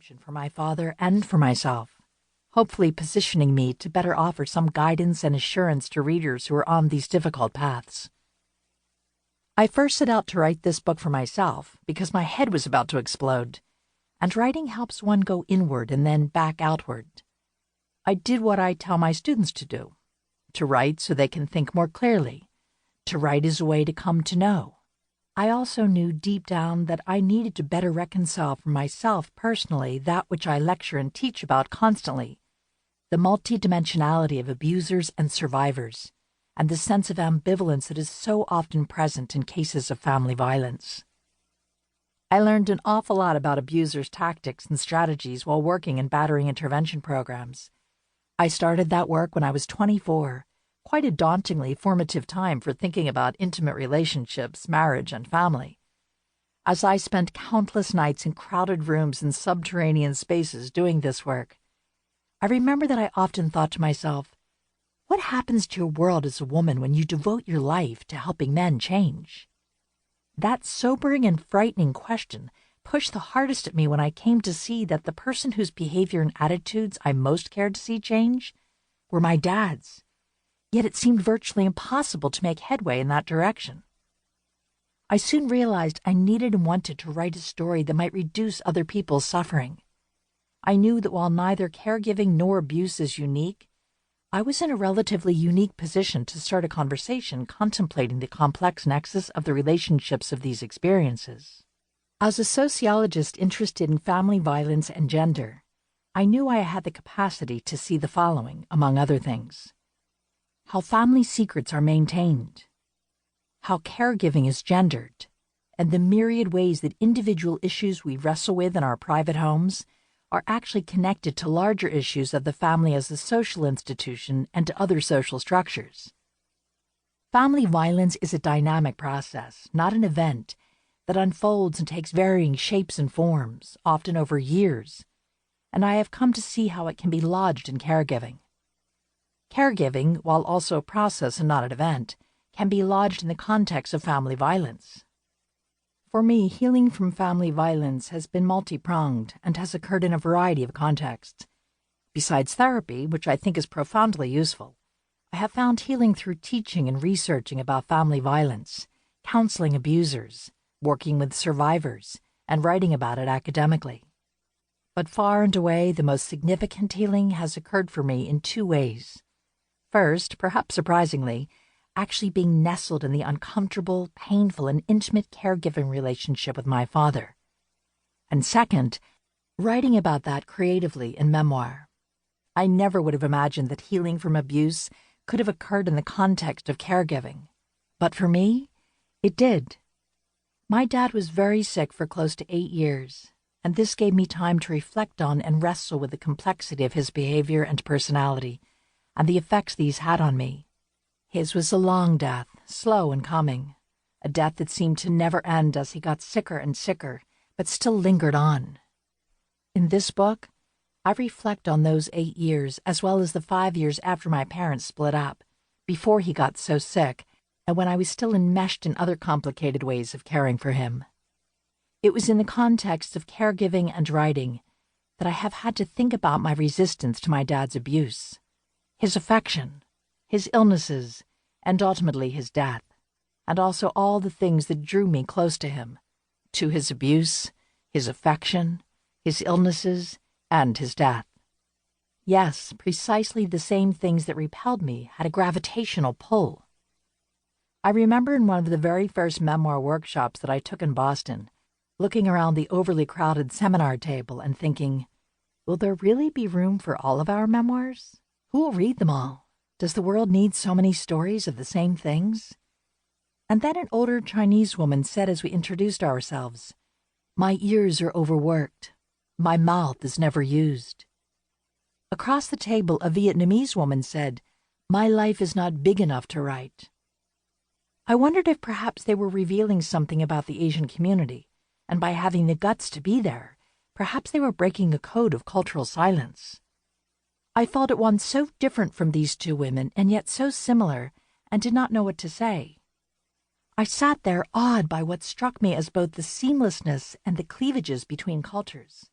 affection for my father and for myself, hopefully positioning me to better offer some guidance and assurance to readers who are on these difficult paths. I first set out to write this book for myself because my head was about to explode, and writing helps one go inward and then back outward. I did what I tell my students to do, to write so they can think more clearly. To write is a way to come to know. I also knew deep down that I needed to better reconcile for myself personally that which I lecture and teach about constantly, the multidimensionality of abusers and survivors, and the sense of ambivalence that is so often present in cases of family violence. I learned an awful lot about abusers' tactics and strategies while working in battering intervention programs. I started that work when I was 24, quite a dauntingly formative time for thinking about intimate relationships, marriage, and family. As I spent countless nights in crowded rooms and subterranean spaces doing this work, I remember that I often thought to myself, what happens to your world as a woman when you devote your life to helping men change? That sobering and frightening question pushed the hardest at me when I came to see that the person whose behavior and attitudes I most cared to see change were my dad's. Yet it seemed virtually impossible to make headway in that direction. I soon realized I needed and wanted to write a story that might reduce other people's suffering. I knew that while neither caregiving nor abuse is unique, I was in a relatively unique position to start a conversation contemplating the complex nexus of the relationships of these experiences. As a sociologist interested in family violence and gender, I knew I had the capacity to see the following, among other things: how family secrets are maintained, how caregiving is gendered, and the myriad ways that individual issues we wrestle with in our private homes are actually connected to larger issues of the family as a social institution and to other social structures. Family violence is a dynamic process, not an event, that unfolds and takes varying shapes and forms, often over years, and I have come to see how it can be lodged in caregiving. Caregiving, while also a process and not an event, can be lodged in the context of family violence. For me, healing from family violence has been multi-pronged and has occurred in a variety of contexts. Besides therapy, which I think is profoundly useful, I have found healing through teaching and researching about family violence, counseling abusers, working with survivors, and writing about it academically. But far and away, the most significant healing has occurred for me in two ways. First, perhaps surprisingly, actually being nestled in the uncomfortable, painful, and intimate caregiving relationship with my father. And second, writing about that creatively in Memoir. I never would have imagined that healing from abuse could have occurred in the context of caregiving. But for me, it did. My dad was very sick for close to 8 years, and this gave me time to reflect on and wrestle with the complexity of his behavior and personality, and the effects these had on me. His was a long death, slow in coming, a death that seemed to never end as he got sicker and sicker, but still lingered on. In this book, I reflect on those 8 years as well as the 5 years after my parents split up, before he got so sick, and when I was still enmeshed in other complicated ways of caring for him. It was in the context of caregiving and writing that I have had to think about my resistance to my dad's abuse, his affection, his illnesses, and ultimately his death, and also all the things that drew me close to him, to his abuse, his affection, his illnesses, and his death. Yes, precisely the same things that repelled me had a gravitational pull. I remember in one of the very first memoir workshops that I took in Boston, looking around the overly crowded seminar table and thinking, will there really be room for all of our memoirs? Who will read them all? Does the world need so many stories of the same things? And then an older Chinese woman said as we introduced ourselves, my ears are overworked. My mouth is never used. Across the table, a Vietnamese woman said, my life is not big enough to write. I wondered if perhaps they were revealing something about the Asian community, and by having the guts to be there, perhaps they were breaking a code of cultural silence. I felt at once so different from these two women and yet so similar, and did not know what to say. I sat there awed by what struck me as both the seamlessness and the cleavages between cultures.